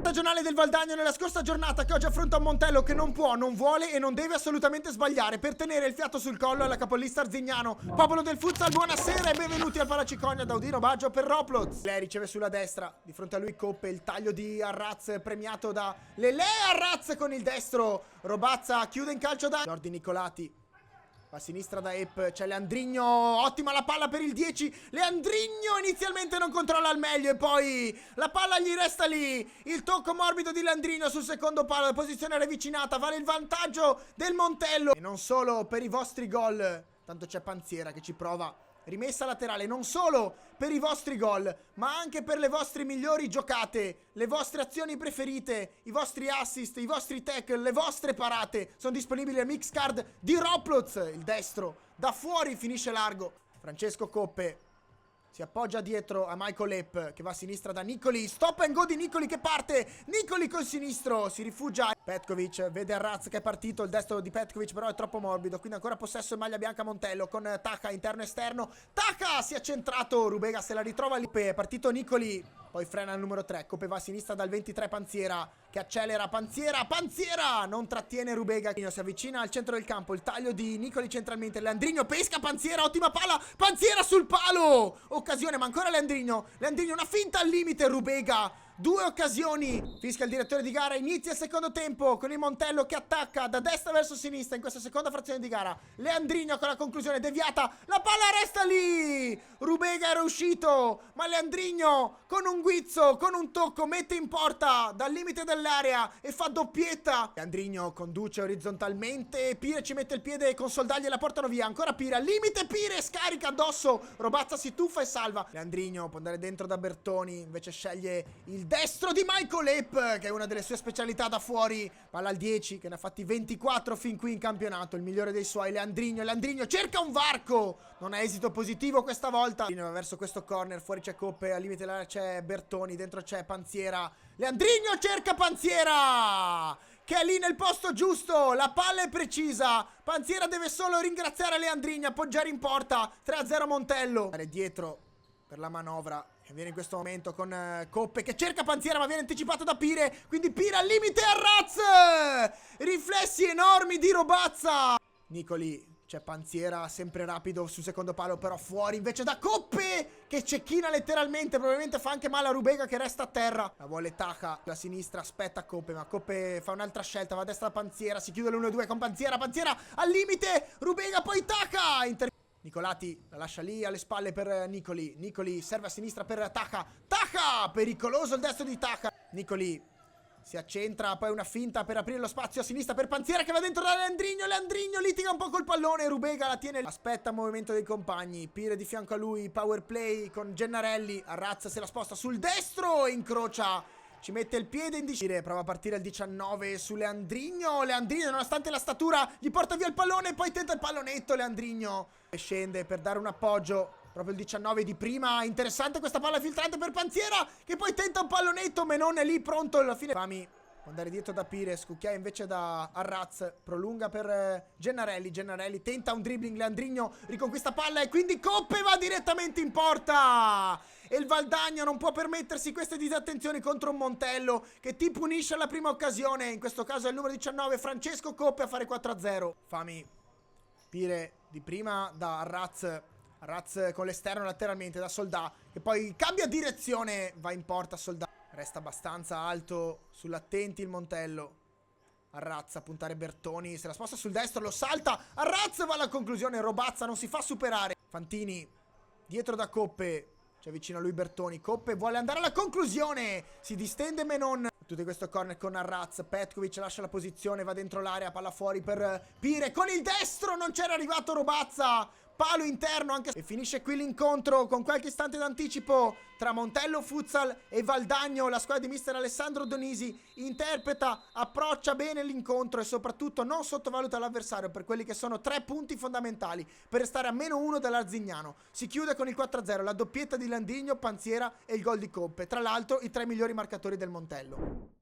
stagionale del Valdagno nella scorsa giornata, che oggi affronta un Montello che non può, non vuole e non deve assolutamente sbagliare per tenere il fiato sul collo alla capolista Arzignano. Popolo del futsal, buonasera e benvenuti al Palacicogna da Udino Baggio per Roblox. Lei riceve sulla destra, di fronte a lui Coppe, il taglio di Arraz premiato da Lele. Arraz con il destro, Robazza chiude in calcio da Jordi Nicolati. A sinistra da Epp c'è Leandrigno, ottima la palla per il 10. Leandrigno inizialmente non controlla al meglio e poi la palla gli resta lì. Il tocco morbido di Leandrigno sul secondo palo, posizione ravvicinata, vale il vantaggio del Montello. E non solo per i vostri gol, tanto c'è Panziera che ci prova. Rimessa laterale non solo per i vostri gol, ma anche per le vostre migliori giocate, le vostre azioni preferite, i vostri assist, i vostri tackle, le vostre parate. Sono disponibili al mix card di Roblox. Il destro da fuori finisce largo. Francesco Coppe si appoggia dietro a Michael Epp che va a sinistra da Nicoli. Stop and go di Nicoli che parte. Nicoli col sinistro si rifugia. Petkovic vede Arraz che è partito. Il destro di Petkovic però è troppo morbido, quindi ancora possesso in maglia bianca Montello con Taca interno esterno. Taca si è centrato, Rubega se la ritrova lì. È partito Nicoli, poi frena il numero 3. Coppe va a sinistra dal 23 Panziera che accelera. Panziera non trattiene Rubega, si avvicina al centro del campo. Il taglio di Nicoli centralmente. Leandrigno pesca Panziera, ottima palla. Panziera sul palo, occasione ma ancora Leandrigno una finta al limite. Rubega, due occasioni. Fischia il direttore di gara. Inizia il secondo tempo con il Montello che attacca da destra verso sinistra in questa seconda frazione di gara. Leandrigno con la conclusione deviata, la palla resta lì. Rubega era uscito, ma Leandrigno con un guizzo, con un tocco mette in porta dal limite dell'area e fa doppietta. Leandrigno conduce orizzontalmente, Pire ci mette il piede con Soldagli e la portano via. Ancora Pire al limite, Pire scarica addosso, Robazza si tuffa e salva. Leandrigno può andare dentro da Bertoni, invece sceglie il destro di Michael Epp che è una delle sue specialità da fuori. Palla al 10 che ne ha fatti 24 fin qui in campionato, il migliore dei suoi. Leandrigno cerca un varco, non ha esito positivo questa volta. Verso questo corner, fuori c'è Coppe, al limite dell'area c'è Bertoni, dentro c'è Panziera. Leandrigno cerca Panziera che è lì nel posto giusto, la palla è precisa. Panziera deve solo ringraziare Leandrigno, appoggiare in porta. 3-0 Montello. Andare dietro per la manovra che viene in questo momento con Coppe che cerca Panziera ma viene anticipato da Pire, quindi Pire al limite. Arraz, riflessi enormi di Robazza. Nicoli, c'è Panziera sempre rapido sul secondo palo però fuori invece da Coppe che cecchina letteralmente, probabilmente fa anche male a Rubega che resta a terra. La vuole Taca, la sinistra aspetta Coppe ma Coppe fa un'altra scelta, va a destra da Panziera, si chiude l'1-2 con Panziera al limite, Rubega poi Taca Nicolati la lascia lì alle spalle per Nicoli serve a sinistra per Taca, pericoloso il destro di Taca. Nicoli si accentra, poi una finta per aprire lo spazio a sinistra per Panziera che va dentro da Leandrigno litiga un po' col pallone, Rubega la tiene, aspetta il movimento dei compagni, Pire di fianco a lui, power play con Gennarelli. Arraz se la sposta sul destro e incrocia, ci mette il piede in discire, prova a partire il 19 su Leandrigno nonostante la statura gli porta via il pallone, poi tenta il pallonetto Leandrigno e scende per dare un appoggio. Proprio il 19 di prima, interessante questa palla filtrante per Panziera che poi tenta un pallonetto, Menone lì pronto alla fine. Fami può andare dietro da Pire, scucchiaia invece da Arraz, prolunga per Gennarelli tenta un dribbling, Leandrigno riconquista palla e quindi Coppe va direttamente in porta. E il Valdagno non può permettersi queste disattenzioni contro un Montello che ti punisce alla prima occasione, in questo caso è il numero 19 Francesco Coppe a fare 4-0. Fami, Pire di prima da Arraz con l'esterno lateralmente da Soldà che poi cambia direzione, va in porta Soldà, resta abbastanza alto sull'attenti il Montello. Arraz a puntare Bertoni, se la sposta sul destro, lo salta, Arraz va alla conclusione, Robazza non si fa superare. Fantini dietro da Coppe, c'è vicino a lui Bertoni, Coppe vuole andare alla conclusione, si distende Menon. Tutto questo corner con Arraz, Petkovic lascia la posizione, va dentro l'area, palla fuori per Pire con il destro, non c'era arrivato Robazza, palo interno anche e finisce qui l'incontro con qualche istante d'anticipo tra Montello Futsal e Valdagno. La squadra di mister Alessandro Donisi interpreta, approccia bene l'incontro e soprattutto non sottovaluta l'avversario per quelli che sono 3 punti fondamentali per restare a -1 dall'Arzignano. Si chiude con il 4-0, la doppietta di Leandrigno, Panziera e il gol di Coppe, tra l'altro i 3 migliori marcatori del Montello.